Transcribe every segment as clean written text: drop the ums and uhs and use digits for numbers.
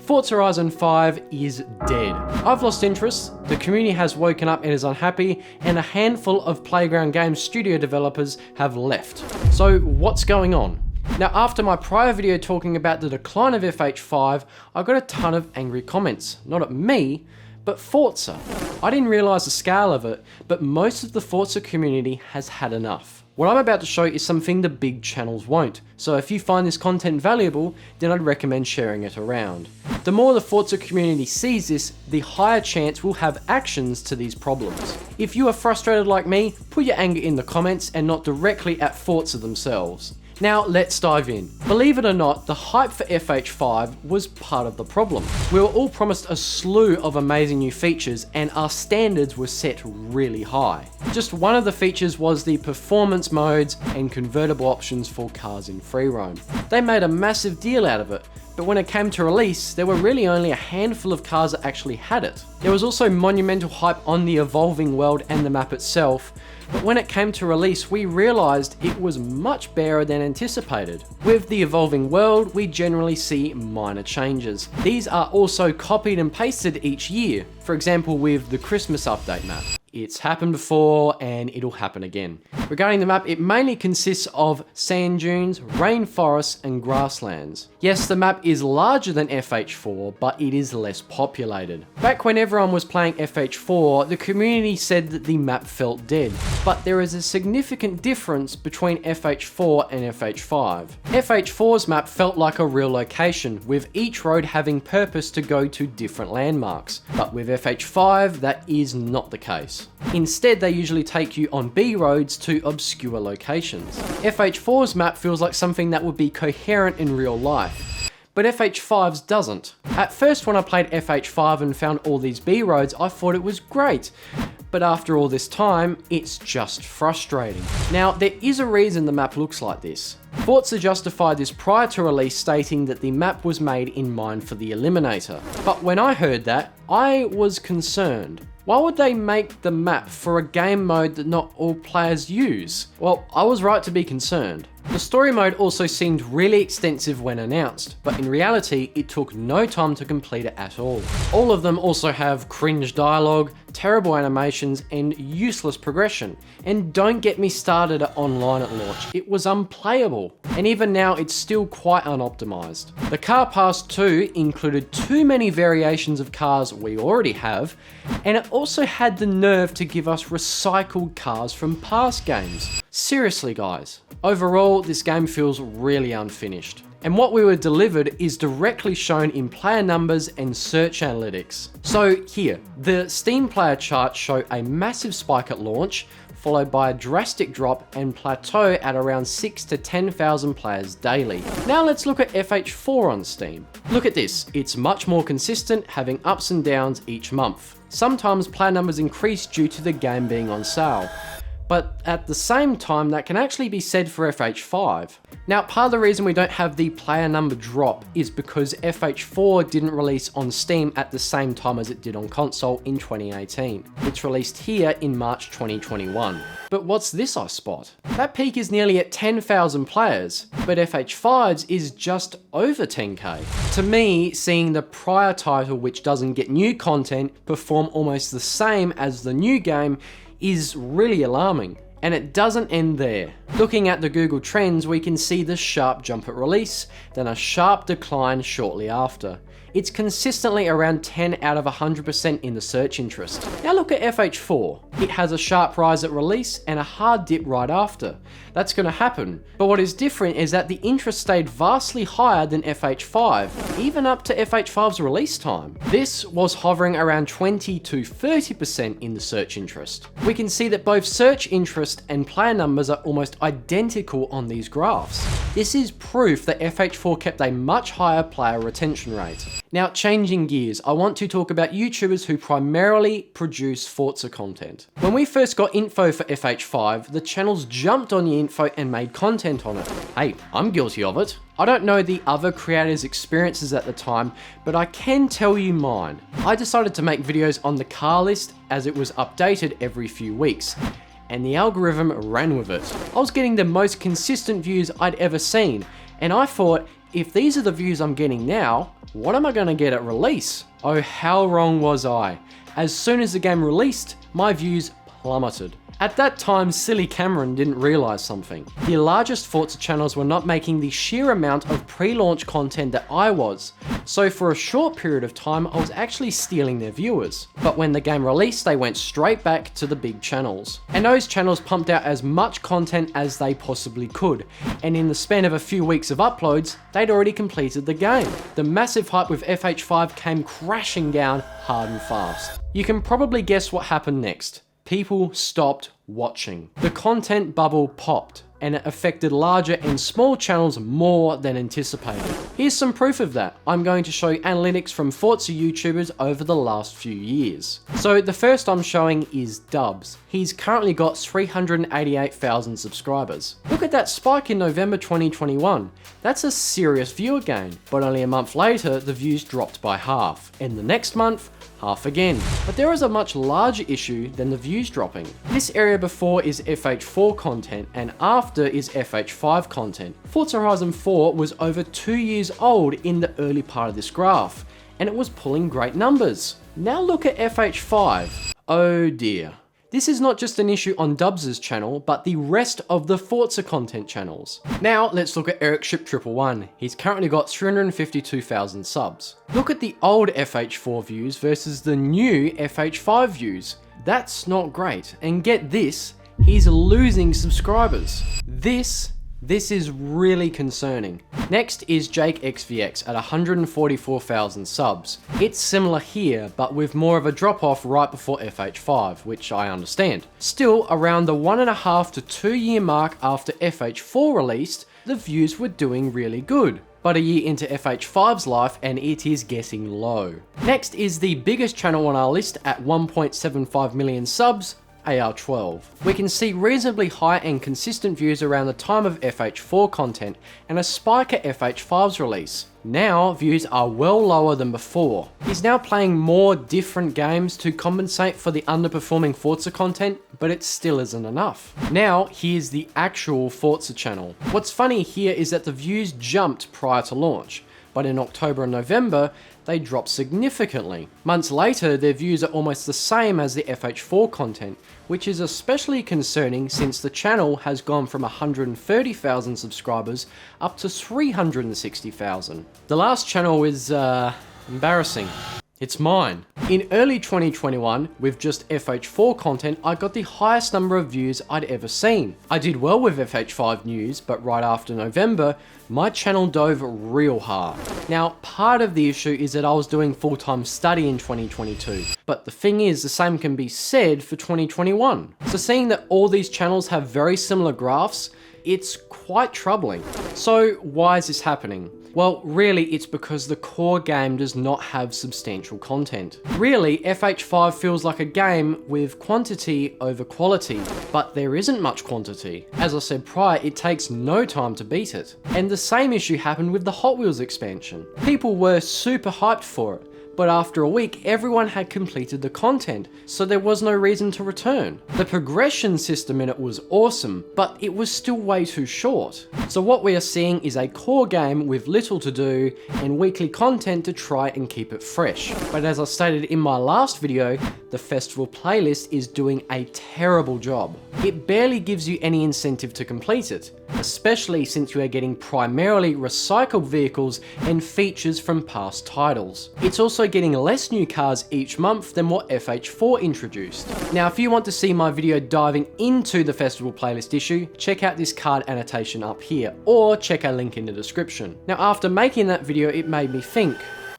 Forza Horizon 5 is dead. I've lost interest, the community has woken up and is unhappy, and a handful of Playground Games studio developers have left. So what's going on? Now, after my prior video talking about the decline of FH5, I got a ton of angry comments. Not at me, but Forza. I didn't realise the scale of it, but most of the Forza community has had enough. What I'm about to show is something the big channels won't, so if you find this content valuable, then I'd recommend sharing it around. The more the Forza community sees this, the higher chance we'll have actions to these problems. If you are frustrated like me, put your anger in the comments and not directly at Forza themselves. Now let's dive in. Believe it or not, the hype for FH5 was part of the problem. We were all promised a slew of amazing new features and our standards were set really high. Just one of the features was the performance modes and convertible options for cars in free roam. They made a massive deal out of it, but when it came to release, there were really only a handful of cars that actually had it. There was also monumental hype on the evolving world and the map itself, but when it came to release, we realised it was much barer than anticipated. With the evolving world, we generally see minor changes. These are also copied and pasted each year, for example with the Christmas update map. It's happened before and it'll happen again. Regarding the map, it mainly consists of sand dunes, rainforests and grasslands. Yes, the map is larger than FH4, but it is less populated. Back when everyone was playing FH4, the community said that the map felt dead, but there is a significant difference between FH4 and FH5. FH4's map felt like a real location, with each road having purpose to go to different landmarks, but with FH5, that is not the case. Instead, they usually take you on B roads to obscure locations. FH4's map feels like something that would be coherent in real life, but FH5's doesn't. At first, when I played FH5 and found all these B roads, I thought it was great. But after all this time, it's just frustrating. Now, there is a reason the map looks like this. Forza justified this prior to release, stating that the map was made in mind for the Eliminator. But when I heard that, I was concerned. Why would they make the map for a game mode that not all players use? Well, I was right to be concerned. The story mode also seemed really extensive when announced, but in reality, it took no time to complete it at all. All of them also have cringe dialogue, terrible animations, and useless progression. And don't get me started at online at launch, it was unplayable. And even now, it's still quite unoptimized. The Car Pass 2 included too many variations of cars we already have, and it also had the nerve to give us recycled cars from past games. Seriously guys, overall this game feels really unfinished. And what we were delivered is directly shown in player numbers and search analytics. So here, the Steam player charts show a massive spike at launch, followed by a drastic drop and plateau at around 6,000 to 10,000 players daily. Now let's look at FH4 on Steam. Look at this, it's much more consistent, having ups and downs each month. Sometimes player numbers increase due to the game being on sale. But at the same time, that can actually be said for FH5. Now, part of the reason we don't have the player number drop is because FH4 didn't release on Steam at the same time as it did on console in 2018. It's released here in March 2021. But what's this I spot? That peak is nearly at 10,000 players, but FH5's is just over 10k. To me, seeing the prior title, which doesn't get new content, perform almost the same as the new game is really alarming. And it doesn't end there. Looking at the Google Trends, we can see the sharp jump at release, then a sharp decline shortly after. It's consistently around 10 out of 100% in the search interest. Now look at FH4. It has a sharp rise at release and a hard dip right after. That's going to happen. But what is different is that the interest stayed vastly higher than FH5, even up to FH5's release time. This was hovering around 20 to 30% in the search interest. We can see that both search interest and player numbers are almost identical on these graphs. This is proof that FH4 kept a much higher player retention rate. Now, changing gears, I want to talk about YouTubers who primarily produce Forza content. When we first got info for FH5, the channels jumped on the info and made content on it. Hey, I'm guilty of it. I don't know the other creators' experiences at the time, but I can tell you mine. I decided to make videos on the car list as it was updated every few weeks, and the algorithm ran with it. I was getting the most consistent views I'd ever seen, and I thought, if these are the views I'm getting now, what am I going to get at release? Oh, how wrong was I? As soon as the game released, my views plummeted. At that time, silly Cameron didn't realise something. The largest Forza channels were not making the sheer amount of pre-launch content that I was, so for a short period of time I was actually stealing their viewers. But when the game released, they went straight back to the big channels. And those channels pumped out as much content as they possibly could, and in the span of a few weeks of uploads, they'd already completed the game. The massive hype with FH5 came crashing down hard and fast. You can probably guess what happened next. People stopped watching. The content bubble popped, and it affected larger and small channels more than anticipated. Here's some proof of that. I'm going to show you analytics from Forza YouTubers over the last few years. So the first I'm showing is Dubs. He's currently got 388,000 subscribers. Look at that spike in November 2021. That's a serious viewer gain, but only a month later, the views dropped by half. And the next month, half again. But there is a much larger issue than the views dropping. This area before is FH4 content and after is FH5 content. Forza Horizon 4 was over 2 years old in the early part of this graph, and it was pulling great numbers. Now look at FH5. Oh dear. This is not just an issue on Dubs' channel, but the rest of the Forza content channels. Now let's look at Eric Ship 111. He's currently got 352,000 subs. Look at the old FH4 views versus the new FH5 views. That's not great. And get this, he's losing subscribers. This is really concerning. Next is Jake XVX at 144,000 subs. It's similar here, but with more of a drop off right before FH5, which I understand. Still, around the 1.5 to 2 year mark after FH4 released, the views were doing really good. But a year into FH5's life and it is getting low. Next is the biggest channel on our list at 1.75 million subs, AR12. We can see reasonably high and consistent views around the time of FH4 content and a spike at FH5's release. Now views are well lower than before. He's now playing more different games to compensate for the underperforming Forza content, but it still isn't enough. Now here's the actual Forza channel. What's funny here is that the views jumped prior to launch, but in October and November, they dropped significantly. Months later, their views are almost the same as the FH4 content, which is especially concerning since the channel has gone from 130,000 subscribers up to 360,000. The last channel is, embarrassing. It's mine. In early 2021, with just FH4 content, I got the highest number of views I'd ever seen. I did well with FH5 news, but right after November, my channel dove real hard. Now, part of the issue is that I was doing full-time study in 2022, but the thing is, the same can be said for 2021. So seeing that all these channels have very similar graphs, it's quite troubling. So why is this happening? Well, really, it's because the core game does not have substantial content. Really, FH5 feels like a game with quantity over quality, but there isn't much quantity. As I said prior, it takes no time to beat it. And the same issue happened with the Hot Wheels expansion. People were super hyped for it, but after a week, everyone had completed the content, so there was no reason to return. The progression system in it was awesome, but it was still way too short. So what we are seeing is a core game with little to do and weekly content to try and keep it fresh. But as I stated in my last video, the festival playlist is doing a terrible job. It barely gives you any incentive to complete it, especially since you are getting primarily recycled vehicles and features from past titles. It's also getting less new cars each month than what FH4 introduced. Now, if you want to see my video diving into the festival playlist issue, check out this card annotation up here, or check our link in the description. Now, after making that video, it made me think,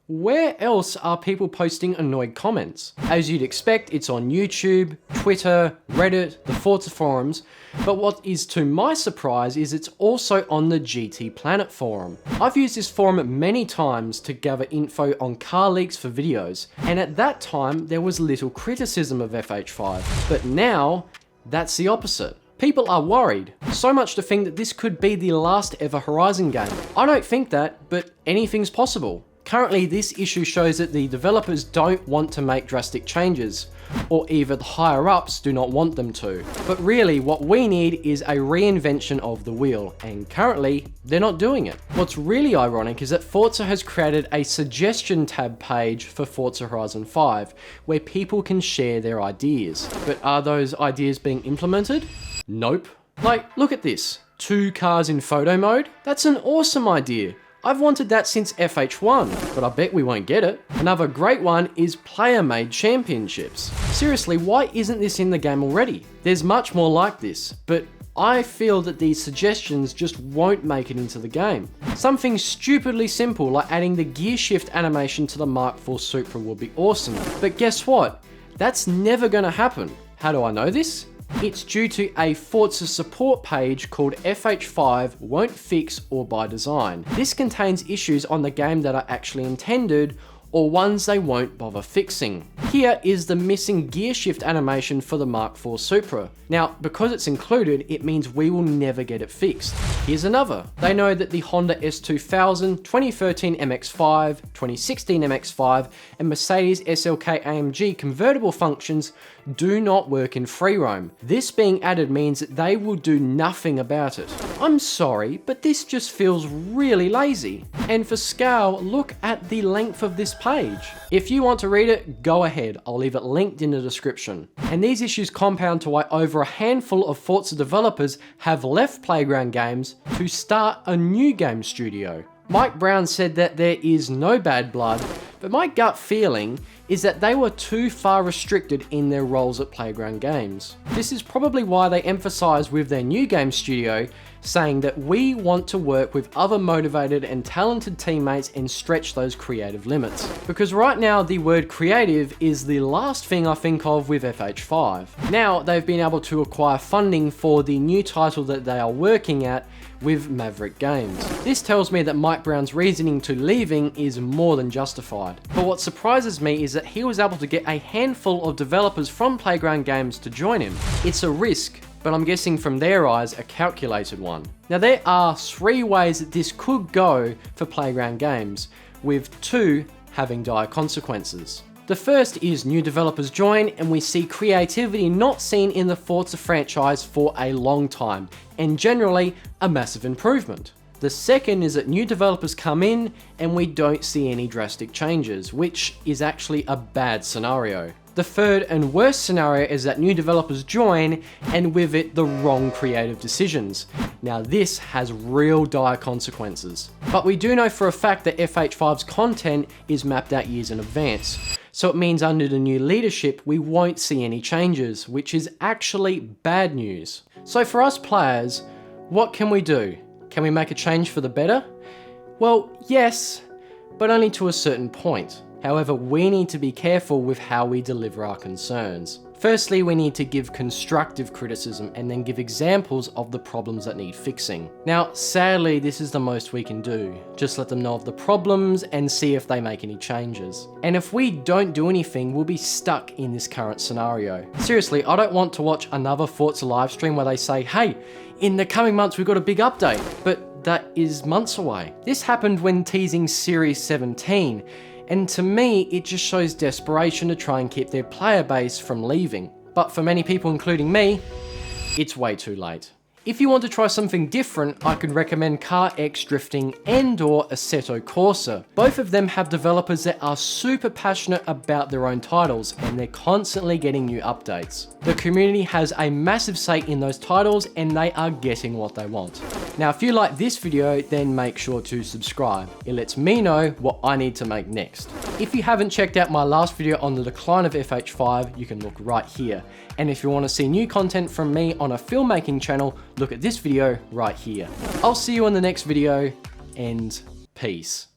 where else are people posting annoyed comments? As you'd expect, it's on YouTube, Twitter, Reddit, the Forza forums, but what is to my surprise is it's also on the GT Planet forum. I've used this forum many times to gather info on car leaks for videos, and at that time there was little criticism of FH5, but now that's the opposite. People are worried, so much to think that this could be the last ever Horizon game. I don't think that, but anything's possible. Currently, this issue shows that the developers don't want to make drastic changes, or even the higher ups do not want them to. But really, what we need is a reinvention of the wheel, and currently, they're not doing it. What's really ironic is that Forza has created a suggestion tab page for Forza Horizon 5, where people can share their ideas. But are those ideas being implemented? Nope. Like, look at this. 2 cars in photo mode? That's an awesome idea. I've wanted that since FH1, but I bet we won't get it. Another great one is player-made championships. Seriously, why isn't this in the game already? There's much more like this, but I feel that these suggestions just won't make it into the game. Something stupidly simple like adding the gear shift animation to the Mark IV Supra would be awesome. But guess what? That's never gonna happen. How do I know this? It's due to a Forza support page called FH5 Won't Fix or By Design. This contains issues on the game that are actually intended or ones they won't bother fixing. Here is the missing gear shift animation for the Mark IV Supra. Now, because it's included, it means we will never get it fixed. Here's another. They know that the Honda S2000, 2013 MX-5, 2016 MX-5, and Mercedes SLK AMG convertible functions do not work in free roam. This being added means that they will do nothing about it. I'm sorry, but this just feels really lazy. And for scale, look at the length of this page. If you want to read it, go ahead. I'll leave it linked in the description. And these issues compound to why over a handful of Forza developers have left Playground Games to start a new game studio. Mike Brown said that there is no bad blood, but my gut feeling is that they were too far restricted in their roles at Playground Games. This is probably why they emphasize with their new game studio, saying that we want to work with other motivated and talented teammates and stretch those creative limits. Because right now the word creative is the last thing I think of with FH5. Now they've been able to acquire funding for the new title that they are working at with Maverick Games. This tells me that Mike Brown's reasoning to leaving is more than justified. But what surprises me is that he was able to get a handful of developers from Playground Games to join him. It's a risk, but I'm guessing from their eyes, a calculated one. Now there are 3 ways that this could go for Playground Games, with 2 having dire consequences. The first is new developers join and we see creativity not seen in the Forza franchise for a long time, and generally a massive improvement. The second is that new developers come in and we don't see any drastic changes, which is actually a bad scenario. The third and worst scenario is that new developers join and with it the wrong creative decisions. Now this has real dire consequences. But we do know for a fact that FH5's content is mapped out years in advance. So it means under the new leadership we won't see any changes, which is actually bad news. So for us players, what can we do? Can we make a change for the better? Well, yes, but only to a certain point. However, we need to be careful with how we deliver our concerns. Firstly, we need to give constructive criticism and then give examples of the problems that need fixing. Now, sadly, this is the most we can do. Just let them know of the problems and see if they make any changes. And if we don't do anything, we'll be stuck in this current scenario. Seriously, I don't want to watch another Forza livestream where they say, hey, in the coming months we've got a big update, but that is months away. This happened when teasing Series 17. And to me, it just shows desperation to try and keep their player base from leaving. But for many people, including me, it's way too late. If you want to try something different, I could recommend Car X Drifting and/or Assetto Corsa. Both of them have developers that are super passionate about their own titles, and they're constantly getting new updates. The community has a massive say in those titles, and they are getting what they want. Now, if you like this video, then make sure to subscribe. It lets me know what I need to make next. If you haven't checked out my last video on the decline of FH5, you can look right here. And if you want to see new content from me on a filmmaking channel, look at this video right here. I'll see you in the next video, and peace.